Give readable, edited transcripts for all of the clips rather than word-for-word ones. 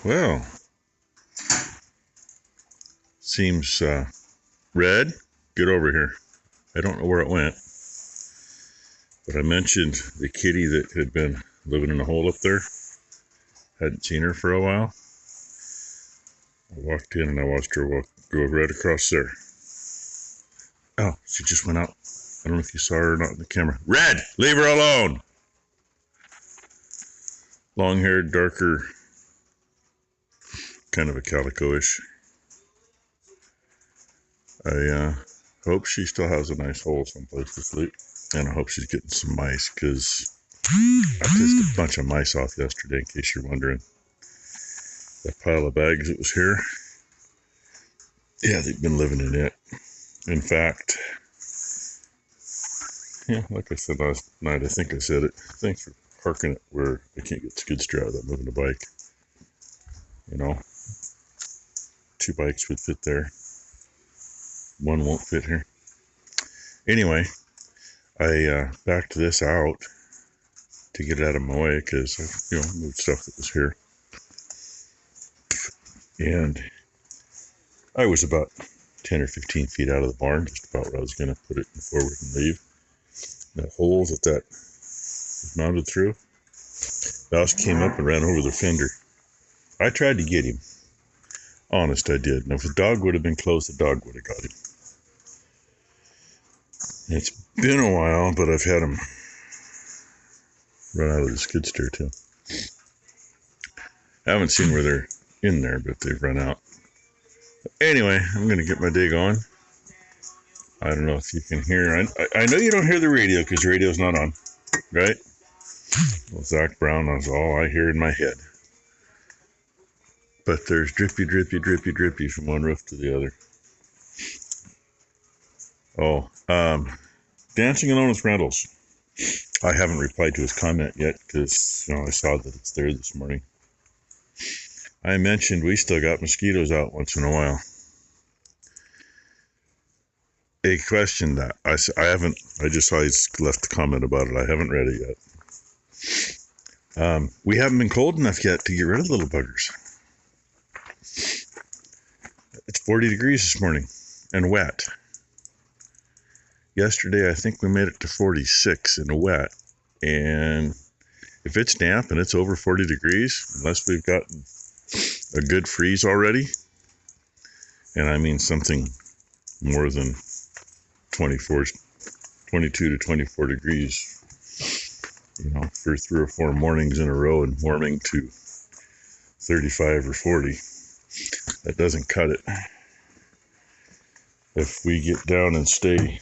Well, seems Red, get over here. I don't know where it went, but I mentioned the kitty that had been living in a hole up there. Hadn't seen her for a while. I walked in and I watched her go right across there. Oh, she just went out. I don't know if you saw her or not in the camera. Red, leave her alone. Long-haired, darker, kind of a calico-ish. I hope she still has a nice hole someplace to sleep. And I hope she's getting some mice, because I pissed a bunch of mice off yesterday, in case you're wondering. That pile of bags that was here, yeah, they've been living in it. In fact, yeah, like I said last night, I think I said it. Thanks for parking it where I can't get skid steer out without moving the bike. You know, 2 bikes would fit there. 1 won't fit here. Anyway, I backed this out to get it out of my way because I, moved stuff that was here. And I was about 10 or 15 feet out of the barn, just about where I was going to put it forward and leave. That hole that was mounted through, Mouse came up and ran over the fender. I tried to get him. Honest, I did. And if the dog would have been close, the dog would have got him. It's been a while, but I've had him run out of the skid steer too. I haven't seen where they're in there, but they've run out. Anyway, I'm going to get my day going. I don't know if you can hear. I know you don't hear the radio because the radio's not on, right? Well, Zach Brown is all I hear in my head. But there's drippy, drippy, drippy, drippy from one roof to the other. Oh, Dancing Alone with Rentals. I haven't replied to his comment yet because I saw that it's there this morning. I mentioned we still got mosquitoes out once in a while. A question that I just saw he's left a comment about it. I haven't read it yet. We haven't been cold enough yet to get rid of the little buggers. It's 40 degrees this morning and wet. Yesterday, I think we made it to 46 and wet. And if it's damp and it's over 40 degrees, unless we've gotten a good freeze already, and I mean something more than 22 to 24 degrees, for 3 or 4 mornings in a row and warming to 35 or 40, that doesn't cut it. If we get down and stay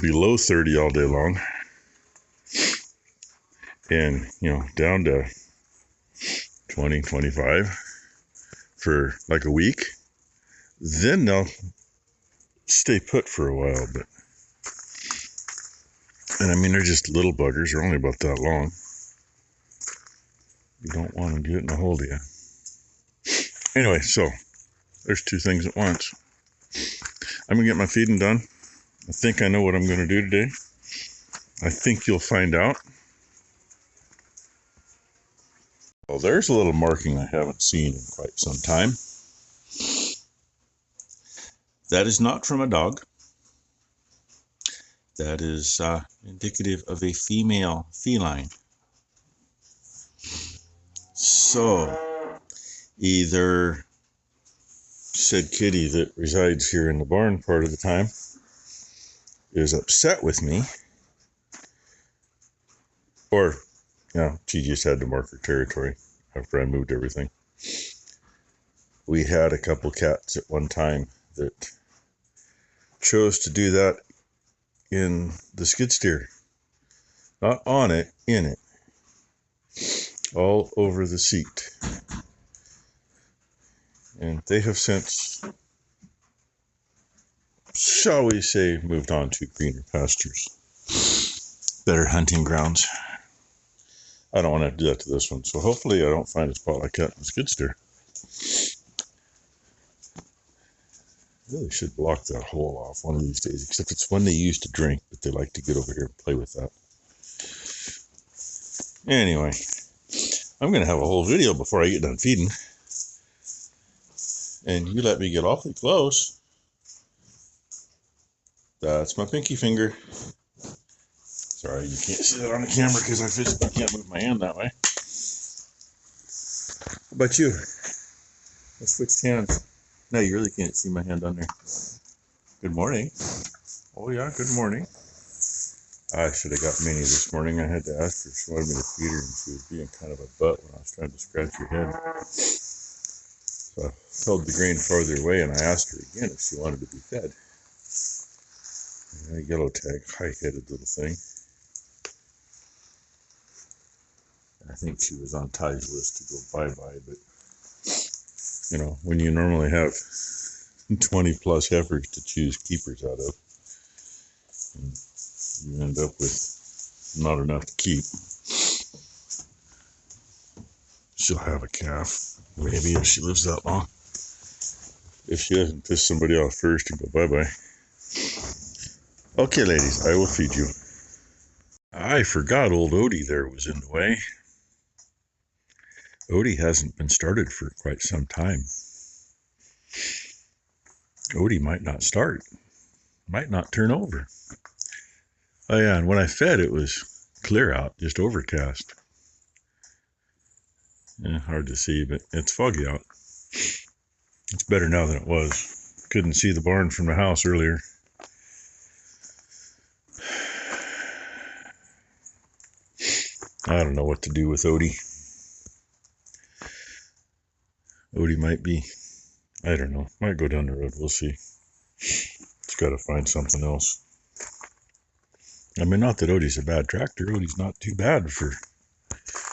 below 30 all day long and, down to 20, 25 for like a week, then they'll stay put for a while. And I mean, they're just little buggers. They're only about that long. You don't want them getting a hold of you. Anyway, so there's 2 things at once. I'm going to get my feeding done. I think I know what I'm going to do today. I think you'll find out. Well, there's a little marking I haven't seen in quite some time. That is not from a dog. That is indicative of a female feline. So, either said kitty that resides here in the barn part of the time is upset with me, or she just had to mark her territory after I moved everything. We had a couple cats at one time that chose to do that in the skid steer. Not on it, in it. All over the seat. And they have since, shall we say, moved on to greener pastures. Better hunting grounds. I don't want to do that to this one, so hopefully I don't find a spot like that in the skid steer. Really should block that hole off one of these days, except it's one they used to drink, but they like to get over here and play with that. Anyway, I'm going to have a whole video before I get done feeding. And you let me get awfully close. That's my pinky finger. Sorry, you can't see that on the camera because I physically can't move my hand that way. How about you? Let's switch hands. No, you really can't see my hand on there. Good morning. Oh yeah, good morning. I should have got Minnie this morning. I had to ask her if she wanted me to feed her, and she was being kind of a butt when I was trying to scratch her head. So I held the grain farther away, and I asked her again if she wanted to be fed. Yeah, yellow tag, high-headed little thing. I think she was on Ty's list to go bye-bye, but you know, when you normally have 20 plus heifers to choose keepers out of, and you end up with not enough to keep. She'll have a calf, maybe, if she lives that long. If she doesn't piss somebody off first and go bye-bye. Okay, ladies, I will feed you. I forgot old Odie there was in the way. Odie hasn't been started for quite some time. Odie might not start. Might not turn over. Oh yeah, and when I fed, it was clear out, just overcast. Yeah, hard to see, but it's foggy out. It's better now than it was. Couldn't see the barn from the house earlier. I don't know what to do with Odie. Odie might be, I don't know, might go down the road, we'll see. It's got to find something else. I mean, not that Odie's a bad tractor. Odie's not too bad for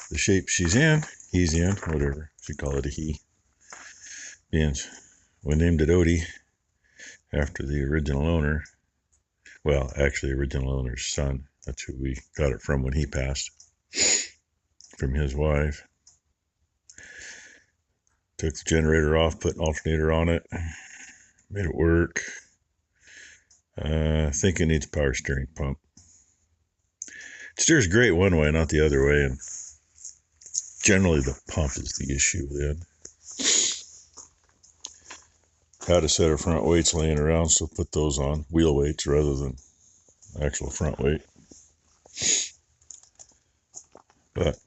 the shape she's in. He's in, whatever. Should call it a he. And we named it Odie after the original owner. Well, actually, original owner's son. That's who we got it from when he passed. From his wife. Took the generator off, put an alternator on it. Made it work. I think it needs a power steering pump. It steers great one way, not the other way, and generally the pump is the issue then. Had a set of front weights laying around, so put those on, wheel weights rather than actual front weight. But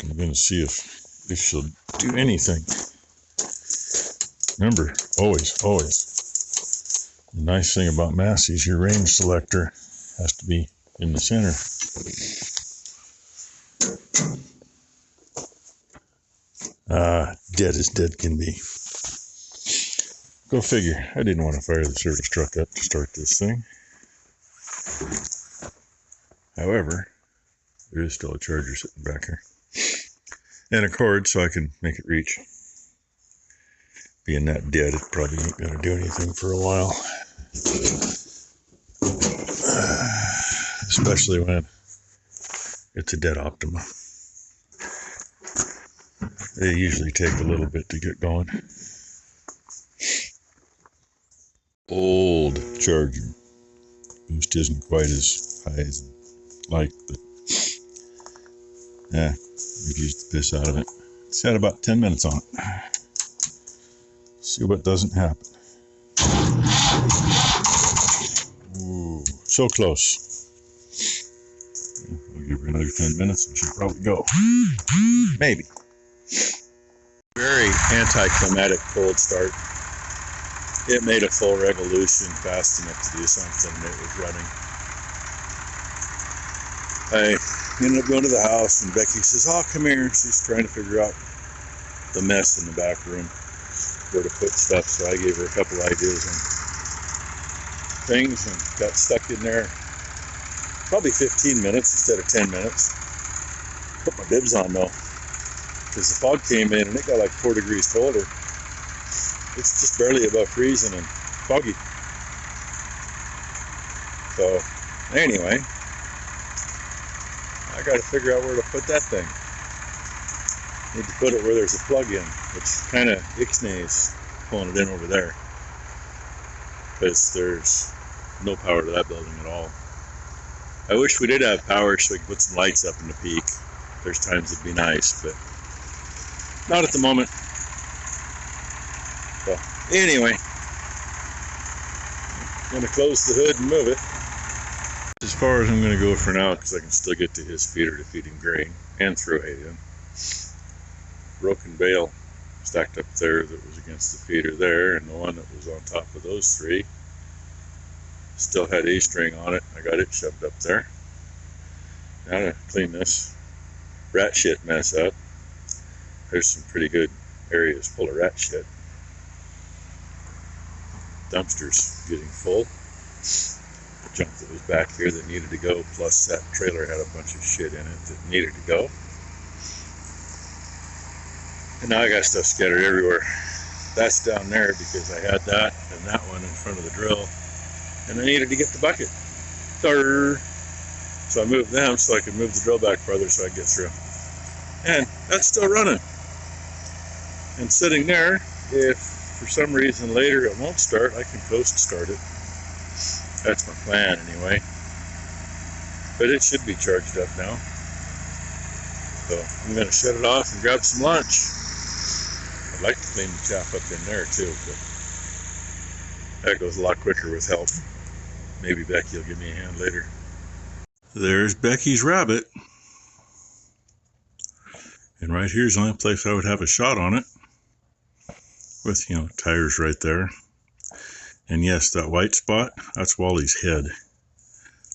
I'm going to see if she'll do anything. Remember, always, the nice thing about Massey's, your range selector has to be in the center. Dead as dead can be. Go figure. I didn't want to fire the service truck up to start this thing. However, there is still a charger sitting back here. And a cord so I can make it reach. Being that dead, it probably ain't going to do anything for a while. Especially when it's a dead Optima. They usually take a little bit to get going. Old charger. Boost isn't quite as high as I'd like, but yeah, we've used the piss out of it. It's had about 10 minutes on it. See what doesn't happen. Ooh, so close. I'll give her another 10 minutes and she'll probably go. Maybe. Very anticlimactic cold start. It made a full revolution fast enough to do something. It was running. I ended up going to the house and Becky says, "Oh, come here." She's trying to figure out the mess in the back room, where to put stuff. So I gave her a couple ideas on things and got stuck in there probably 15 minutes instead of 10 minutes. Put my bibs on though, because the fog came in and it got like 4 degrees colder. It's just barely above freezing and foggy. So anyway, I got to figure out where to put that thing. Need to put it where there's a plug-in, which kind of ixnays pulling it in over there, because there's no power to that building at all. I wish we did have power so we could put some lights up in the peak. There's times it'd be nice, but Not at the moment. So, anyway, I'm going to close the hood and move it. As far as I'm going to go for now, because I can still get to his feeder to feed him grain and throw hay in. Broken bale stacked up there that was against the feeder there, and the one that was on top of those three still had a string on it. I got it shoved up there. Now to clean this rat shit mess up. There's some pretty good areas full of rat shit. Dumpster's getting full. The junk that was back here that needed to go, plus that trailer had a bunch of shit in it that needed to go. And now I got stuff scattered everywhere. That's down there because I had that and that one in front of the drill, and I needed to get the bucket. So I moved them so I could move the drill back farther so I could get through. And that's still running. And sitting there, if for some reason later it won't start, I can coast start it. That's my plan anyway. But it should be charged up now. So I'm going to shut it off and grab some lunch. I'd like to clean the chaff up in there too, but that goes a lot quicker with help. Maybe Becky will give me a hand later. There's Becky's rabbit. And right here's the only place I would have a shot on it. With, tires right there. And yes, that white spot, that's Wally's head.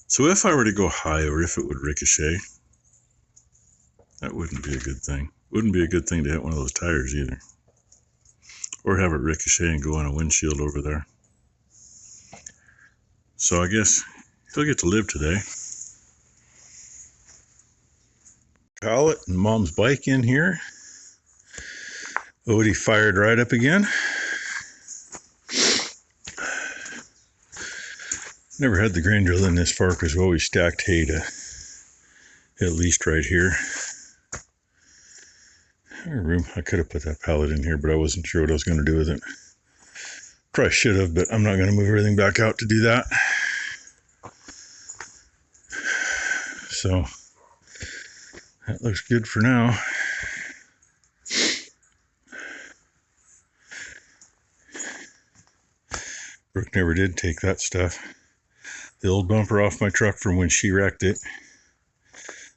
So if I were to go high, or if it would ricochet, that wouldn't be a good thing. Wouldn't be a good thing to hit one of those tires either. Or have it ricochet and go on a windshield over there. So I guess he'll get to live today. Pallet and Mom's bike in here. Odie fired right up again. Never had the grain drill in this far because we always stacked hay to at least right here. Room. I could have put that pallet in here, but I wasn't sure what I was going to do with it. Probably should have, but I'm not going to move everything back out to do that. So that looks good for now. Brooke never did take that stuff. The old bumper off my truck from when she wrecked it.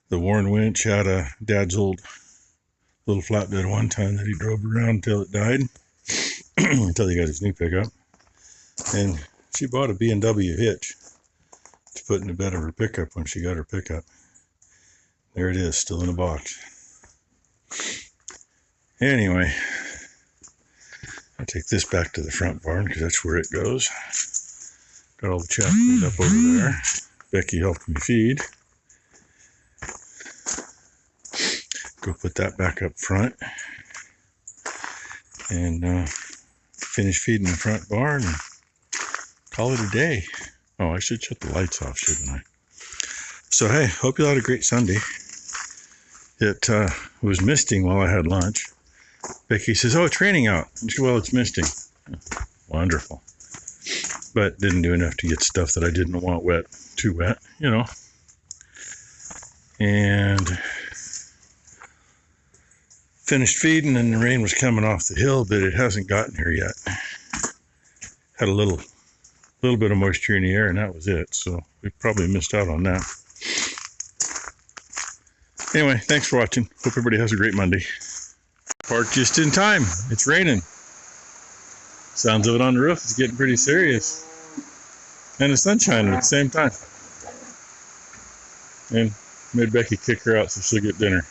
The Warren winch had a Dad's old little flatbed one time that he drove around until it died. Until he got his new pickup. And she bought a B&W hitch to put in the bed of her pickup when she got her pickup. There it is, still in a box. Anyway, I'll take this back to the front barn because that's where it goes. Got all the chaff cleaned up over there. Becky helped me feed. Go put that back up front. And finish feeding the front barn and call it a day. Oh, I should shut the lights off, shouldn't I? So, hey, hope you had a great Sunday. It was misting while I had lunch. Becky says, oh, it's raining out. And she said, well, it's misting. Wonderful. But didn't do enough to get stuff that I didn't want wet, too wet, And finished feeding, and the rain was coming off the hill, but it hasn't gotten here yet. Had a little bit of moisture in the air, and that was it. So we probably missed out on that. Anyway, thanks for watching. Hope everybody has a great Monday. Parked just in time. It's raining. Sounds of it on the roof is getting pretty serious. And the sun's shining at the same time. And made Becky kick her out so she'll get dinner.